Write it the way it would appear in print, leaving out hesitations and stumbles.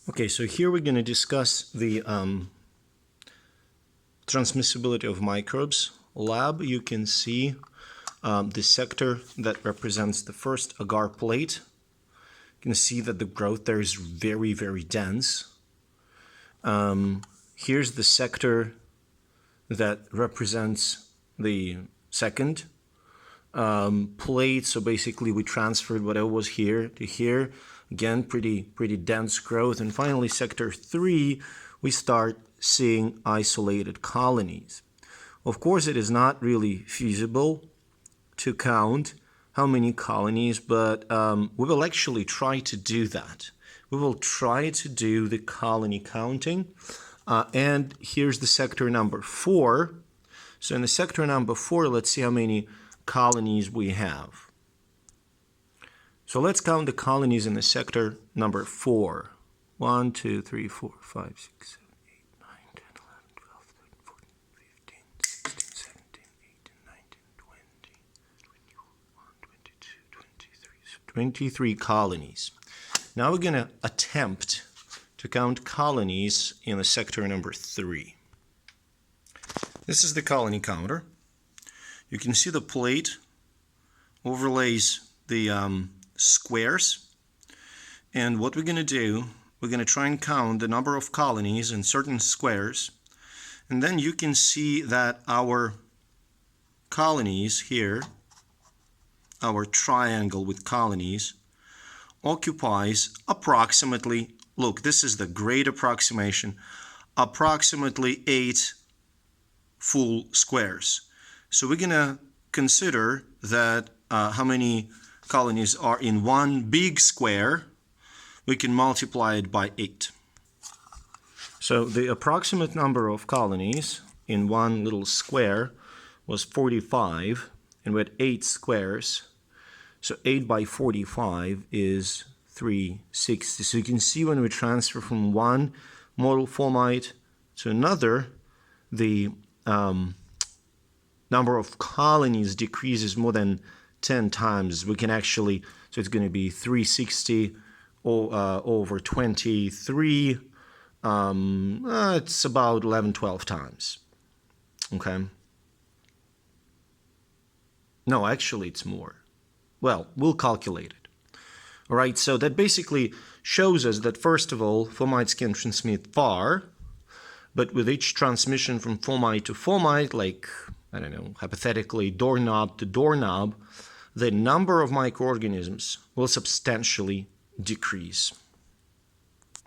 Okay, so here we're going to discuss the transmissibility of microbes. Lab, you can see the sector that represents the first agar plate. You can see that the growth there is very, very dense. Here's the sector that represents the second plate. So basically we transferred whatever was here to here. Again, pretty dense growth. And finally, sector 3, we start seeing isolated colonies. Of course, it is not really feasible to count how many colonies, but we will actually try to do that. We will try to do the colony counting. And here's the sector number 4. So in the sector number 4, let's see how many colonies we have. So let's count the colonies in the sector number 4. 1, 2, 3, 4, 5, 6, 7, 8, 9, 10, 11, 12, 13, 14, 15, 16, 17, 18, 19, 20, 21, 22, 23. So 23 colonies. Now we're going to attempt to count colonies in the sector number 3. This is the colony counter. You can see the plate overlays the squares, and what we're going to do, we're going to try and count the number of colonies in certain squares, and then you can see that our colonies here, our triangle with colonies, occupies approximately, look, this is the great approximation, approximately 8 full squares. So we're going to consider that how many colonies are in one big square. We can multiply it by 8. So the approximate number of colonies in one little square was 45, and we had 8 squares. So 8 by 45 is 360. So you can see when we transfer from one model fomite to another, the number of colonies decreases more than 10 times. We can actually, so it's going to be 360 over 23. It's about 11, 12 times. Okay. No, actually it's more. Well, we'll calculate it. All right, so that basically shows us that, first of all, fomites can transmit far, but with each transmission from fomite to fomite, like, I don't know, hypothetically doorknob to doorknob, the number of microorganisms will substantially decrease.